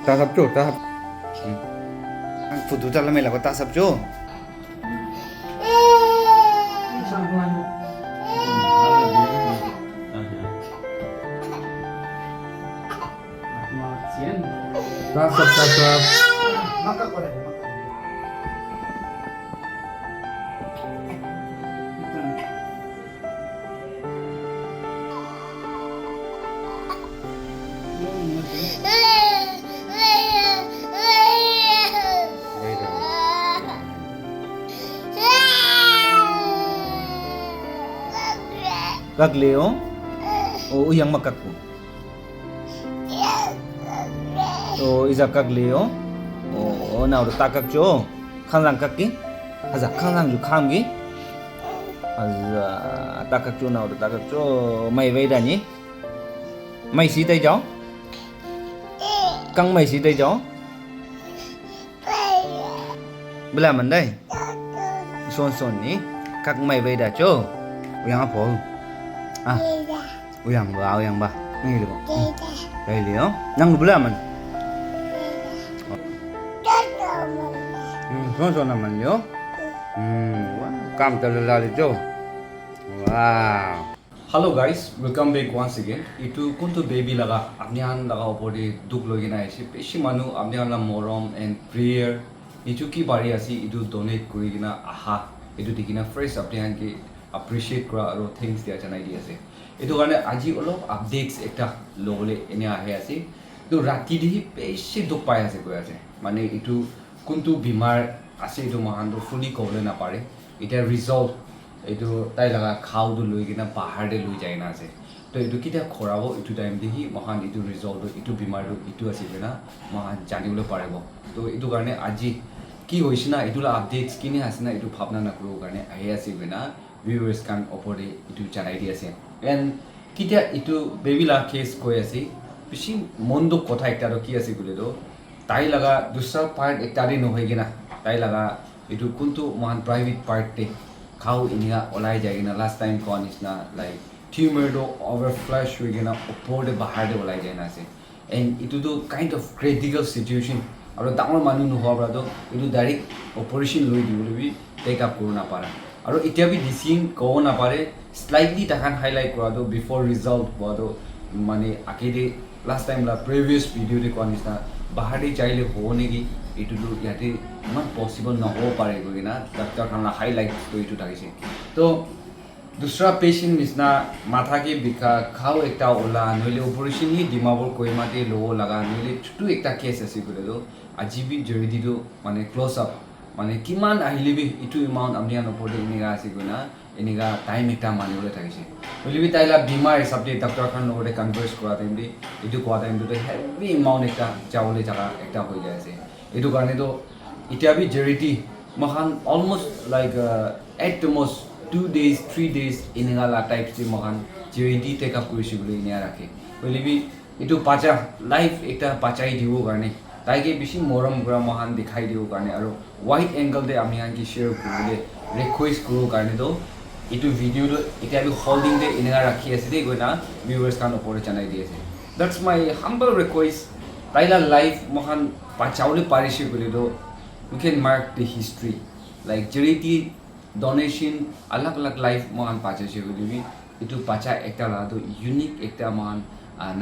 Ta sab cho, ta sab. Phụ ta là mày là có ta sab cho. Ta sab. Maka ko rin. Gag Leo? O yang makakku? O isa kag Leo? O na udah takak jo? Kanlang kaki? Haza kanlang ju kamgi? Haza takak jo na udah takak jo mai vei da ni? Mai si tay jo? Kang mai si tay jo? Bela mandai? Son ni? Kag mai vei da jo? Yang apa? Ah, uyang ba, ini loh. Đây liễu, năng bữa mình. Son naman liễu. Kam terlalu jo. Wow. Hello guys, welcome back once again. Itu kuntu baby laga, apnihan laga opore duk logi na isi. Peshi manu apnihan la morom and prayer. Itu ki bari asi itu donate kuri gina aha. Itu dikina fresh apnihan ki appreciate kora aro things dia janai dia ase etu karone aji olop updates ekta logole ene ahe ase to rati dihi beshi duk pai ase koi ase mane itu kuntu bimar ase etu mahan to fully kole na pare eta resolve etu tai laga khau du loi gina bahar de loi jai na ase to etu kita khorabo etu time dihi mahan etu resolve etu bimar do etu ase bena mahan jani bole parebo to etu karone aji ki hoisina etu la updates kini hasina etu bhabna na kro karone ahe ase bena viewers kan opore itu janai di ase and kita itu baby la case koi ase bishi mondo kotha ekta ro ki ase gule do tai laga dusra part ekta ri no hoigina tai laga itu kuntu man private part te khau inia olai jaigina last time kon is na like tumor do over flash hoigina opor de bahar de olai jaina ase and itu do kind of critical situation aro dangor manu no hobra do itu direct operation loi di bole bi take up korna para আৰু এতিয়া B ডিসিং কো না পারে slightly তাকান highlight করা দো before result বড় মানে আকেদে last time লা previous video রে কোনিসনা বাহারে চাইলে হো নেকি এটু তো ইয়াতে মান পসিবল না হো পারে গই না ডাক্তার খানা হাইলাইট তো এটু থাকিছে তো दूसरा पेशेंट मिसना माथा के बिखा खाओ एकटा ओला नइले ऑपरेशन ही दिमाबल कोइमाते लो लगा नइले छुटु एकटा केस আছে করে দো আজীবি জড়ি দিদো মানে ক্লোজ আপ মানে কিমান আহিলিবি ইটু এমাউন্ট আমনি আন ওপরে নিগা আছে গনা এনিগা টাইম এটা মানিবলে থাকিছে বলিবি তাইলা বিমার সাবজেক্ট ডক্টর খান ওরে কনভার্স করা টাইম দি ইটু কোয়া টাইম তো হেভি এমাউন্ট একটা চাওলে জায়গা একটা হই যায়ছে ইটু কারণে তো ইটাবি জেরিটি মহান almost like at the most 2 days 3 days এনিগা লা টাইপ যে মহান জেরিটি টেক আপ করিছি বলে নিয়া রাখে বলিবি ইটু পাচা লাইফ একটা পাচাই দিও কারণে তাইকে বেশি মরম করা মহান দেখাই দিও কারণে আর ওয়াইড অ্যাঙ্গেল দে আমি আনকি শেয়ার করলে রিকোয়েস্ট করো কারণে তো এটু ভিডিও এটা আমি হোল্ডিং দে এনগা রাখি আছে দে গনা ভিউয়ার্স কান উপরে জানাই দিয়েছে দ্যাটস মাই হাম্বল রিকোয়েস্ট তাইলা লাইফ মহান পাচাউলে পারিছে বলে তো we can mark the history like charity donation আলাগ আলাগ লাইফ মহান পাচাছে বলিবি এটু পাচা একটা লাদো ইউনিক একটা মহান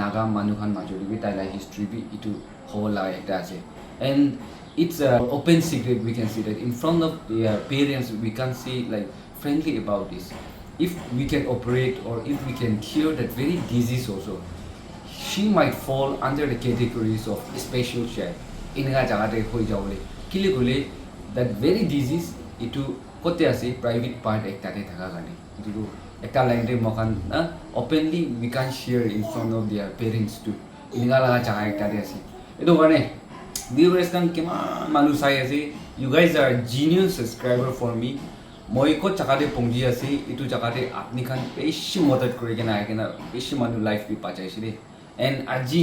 নাগা মানুখান মাজলিবি তাইলা হিস্ট্রি বি এটু whole ekta ase and it's a open secret we can see that in front of the parents we can say like friendly about this if we can operate or if we can cure that very disease also she might fall under the categories of special child inga jagate hoi jawle kile gole that very disease itu kote ase private part ekta te thaka gani itu ekta line de mokan na openly we can share in front of their parents too inga laga jaga ekta de ase itu karena viewers kan keman malu saya sih you guys are genuine subscriber for me moi ko chakade pongji ase itu chakade apni kan beshi modad kore kena kena beshi manu life bi pachai sire and aji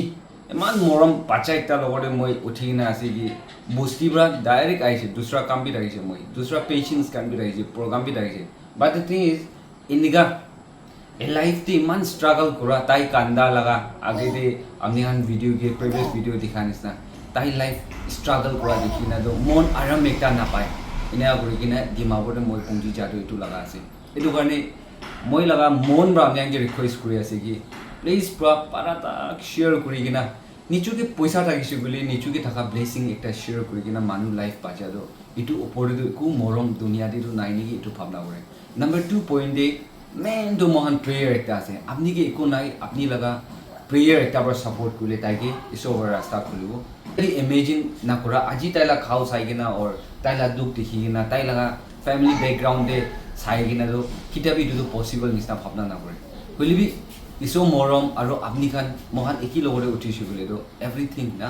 eman morom pachai ekta logode moi uthi na ase ki bosti bra direct aise dusra kam bi raise moi dusra patients kan bi raise program bi raise but the thing is indiga a life the man struggle kura tai kanda laga age de amni han video ke previous video dikhanis na তাই life struggle কৰা দেখি না তো মন আৰাম একটা নাপায় এনে কৰি কিনে ডিমাপুৰতে মই পঞ্জি যাটো এইটো লগা আছে এইটো কাৰণে মই লগা মন বা আমি ৰিকুৱেষ্ট কৰি আছে কি প্লিজ পাৰা তাক শ্বেয়াৰ কৰি কিনা নিজকে পইচা থাকিছে বুলি নিজকে থকা ব্লেছিং একটা শ্বেয়াৰ কৰি কিনা মানুহ লাইফ বাঁচাটো এইটো ওপৰতো একো মৰম দুনিয়াতেতো নাই নেকি এইটো ভাবনা কৰে নাম্বাৰ 2 পইণ্টে মেইন তো মহান প্ৰেয়াৰ একটা আছে আপনি কি একো নাই আপনি লগা প্ৰেয়াৰ একটা পৰা সাপোৰ্ট কৰিলে তাইকে ঈশ্বৰৰ ৰাস্তা খুলিব যদি ইমেজিন না কৰা আজি তাইলা খাও চাই কিনা অৰ তাইলা দুখ দেখি কিনা তাই লগা ফ্যামিলি ব্যাকগ্ৰাউণ্ডে চাই কিনা তো কিতাবি এইটো পসিবল নিচিনা ভাবনা নকৰে হলিবি ইসো মৰম আৰু আপনি খান মহান একি লগৰে উঠিছে বুলি তো এভৰিথিং না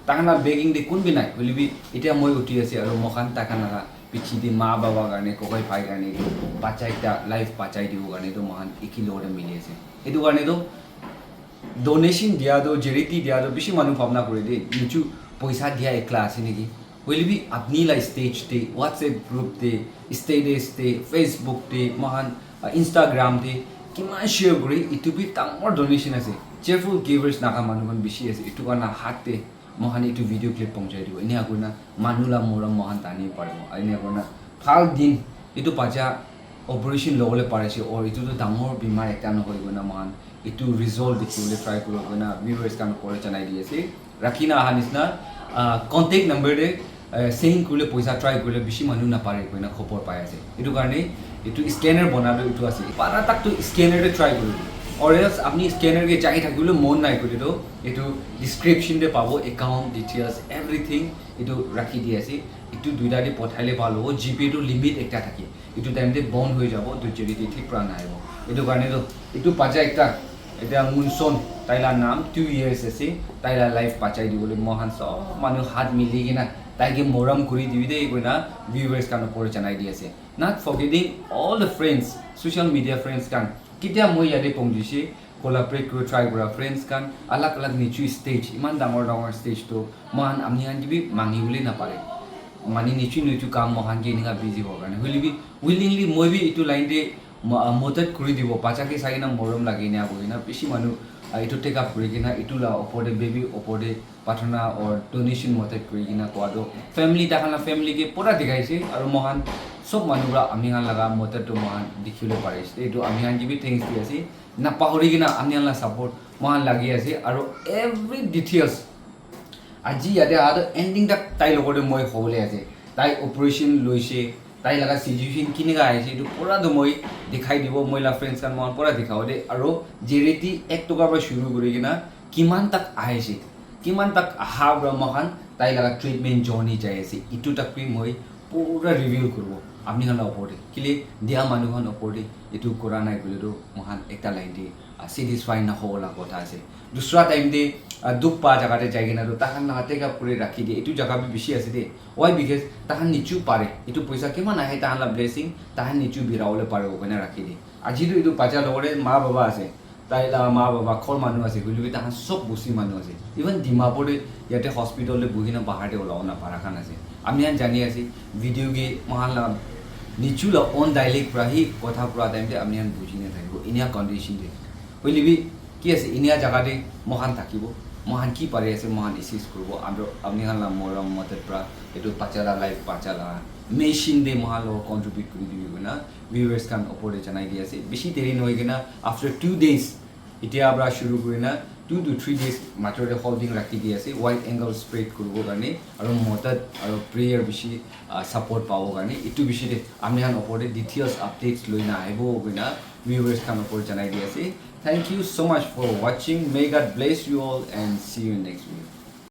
তাকানা বেগিং দে কোন বিনাই হলিবি এতিয়া মই উঠি আছে আৰু মহান তাকানা পিছি দি মা বাবা কাৰণে ককাই ভাই কাৰণে বাচ্চা একটা লাইফ বাঁচাই দিব কাৰণে তো মহান একি লগৰে মিলি আছে এইটো কাৰণে তো ডোনেশন দিয়া তো জেৰিটি দিয়া তো বেছি মানুহ ভাবনা কৰি দে নিচু পইচা দিয়া একলা আছে নেকি হলিবি আপনি লাই স্টেজ তে হোৱাটছএপ গ্ৰুপ তে ষ্টেটাছ তে ফেসবুক তে মহান ইনষ্টাগ্ৰাম তে কিমান শ্বেয়াৰ কৰি ইটো বি ডাঙৰ ডোনেশ্যন আছে চেয়াৰফুল গিভাৰ্ছ নাকা মানুহখন বেছি আছে এইটো কাৰণে হাতে মহান এইটো ভিডিঅ' ক্লিপ পঞ্চাই দিব এনে আকৌ না মানুহলা মৰম মহান টানি পাৰিব এনে আকৌ না ভাল দিন এইটো বাচ্চা অপাৰেশ্যন ল'বলৈ পাৰিছে আৰু এইটোতো ডাঙৰ বেমাৰ এটা নহয় গৈ না মহান এইটো ৰিজল্ট দেখিবলৈ ট্ৰাই কৰিব গৈ না ভিউৱাৰ্ছ কাৰণে কৰে জনাই দি আছে ৰাখি না অহা নিচিনা কণ্টেক্ট নম্বৰ দে চেইন কৰিলে পইচা ট্ৰাই কৰিলে বেছি মানুহ নাপাৰে গৈ না খবৰ পাই আছে এইটো কাৰণে এইটো স্কেনাৰ বনালো এইটো আছে পাৰা তাকতো স্কেনাৰে ট্ৰাই কৰিব और एल्स अपनी स्कैनर के चाहिए থাকিলে মন নাই কৰি তো এটো ডেসক্ৰিপচন দে পাবো একাউন্ট ডিটেইলস এভৰিথিং এটো ৰাখি দি আছে এটো দুইটা দি পঠাইলে ভাল হ'ব জিপে তো লিমিট একটা থাকে এটো টাইমতে বন্ধ হৈ যাব তো যদি ঠিক প্ৰা নাই হ'ব এটো কাৰণে তো এটো পাজা একটা এটা মুনসন তাইলা নাম 2 ইয়ার্স আছে তাইলা লাইফ বাঁচাই দিবলৈ মহান সব মানুহ হাত মিলি কিনা তাইকে মৰম কৰি দিবি দে কইনা ভিউয়াৰ্স কানো পৰে জনাই দি আছে not forgetting all the friends social media friends কান কিতিয়া মই ইয়াতে পৌঁছিছে কোলাবৰেট কৰি ট্ৰাই কৰা ফ্ৰেন্ডস কান আলাগ আলাগ নিচু ষ্টেজ ইমান ডাঙৰ ডাঙৰ ষ্টেজ তো মহান আমি আনবি মাঙিবলৈ নাপাৰে মানি নিচু নিচু কাম মহান কে নিগা বিজি হোৱাৰ কাৰণে হলিবি উইলিংলি মই বি এইটো লাইন দে মদত কৰি দিব পাছাকে চাই না মৰম লাগি না বহি না বেছি মানুহ এইটো টেক আপ কৰি কিনা এইটো লা ওপৰতে বেবি ওপৰতে প্ৰাৰ্থনা অৰ ডোনেশ্যন মদত কৰি কিনা কোৱাটো ফেমিলি তাহানা ফেমিলিকে পুৰা দেখাইছে আৰু মহান সব মানুহৰা আমি হান লগা মদতটো মহান দেখিবলৈ পাৰিছে এইটো আমি হান যিবি থ্যাংকস দি আছে না পাহৰি কিনা আমি হান সাপোৰ্ট মহান লাগি আছে আৰু এভৰি ডিটেইলছ আজি ইয়াতে আদ এণ্ডিং তাক তাই লগতে মই হ'বলৈ আছে তাই অপাৰেশ্যন লৈছে তাই লগা সিচুৱেশ্যন কিনেকা আহিছে এইটো পুৰাটো মই দেখাই দিব মহিলা ফ্ৰেণ্ডছ কান মই পুৰা দেখাব দে আৰু জেৰেটি 1 টকাৰ পৰা শুৰু কৰি কিনা কিমান তাক আহিছে কিমান তাক আহা ব্ৰহ্মখান তাই লগা ট্ৰিটমেণ্ট জাৰ্নি যাই আছে ইটো তাক মই পুৰা ৰিভিউ কৰিব আপনি হান ওপৰতে কিলে দিয়া মানুহখন ওপৰতে এইটো কৰা নাই বুলিতো মহান একটা লাইন দি স্যাটিসফাই না হ'লা কথা আছে দুসৰা টাইম দে দুখ পা জায়গাতে যাই কিনা তাহান নাতে কা পুৰে ৰাখি দিয়ে এইটো জায়গা বেছি আছে দে ওয়াই বিকজ তাহান নিচু পাৰে এইটো পইচা কিমান আহে তাহান লা ব্লেছিং তাহান নিচু বিৰাওলে পাৰে ওখানে ৰাখি দিয়ে আজিতো এইটো পাজা লগৰে মা বাবা আছে তাইলা মা বাবা খৰ মানুহ আছে বুলিবি তাহান সব বুচি মানুহ আছে ইভেন ডিমাপুৰে ইয়াতে হস্পিটাললে বহিনা বাহাৰতে ওলাও না পাৰাখান আছে আমি আন জানি আছি ভিডিঅ' গে মহান লা নিচু লা অন ডাইলেক্ট প্ৰাহি কথা পুৰা টাইমতে আমি আন বুজি না থাকিব ইনিয়া কণ্ডিশ্যন দে হলিবি কি আছে ইনিয়া জায়গাতে মহান থাকিব মহান কি পারে আছে মহান এসিস করব আমরা আপনি হানলা মরম মতের প্রা এটু পাচালা লাইফ পাচালা মেশিন দে মহান লোক কন্ট্রিবিউট করে দিবি না ভিউয়ার্স কান ওপরে জানাই দি আছে বেশি দেরি নয় কিনা আফটার 2 ডেজ এতিয়া আমরা শুরু করি না 2 to 3 ডেজ মাত্রতে হোল্ডিং রাখি দি আছে ওয়াইড অ্যাঙ্গেল স্প্রেড করব কারণে আর মদত আর প্রেয়ার বেশি সাপোর্ট পাবো কারণে একটু বেশি আপনি হান ওপরে ডিটেইলস আপডেটস লই না আইব কিনা ভিউয়ার্স কান ওপরে জানাই দি আছে Thank you so much for watching. May God bless you all and see you in next video.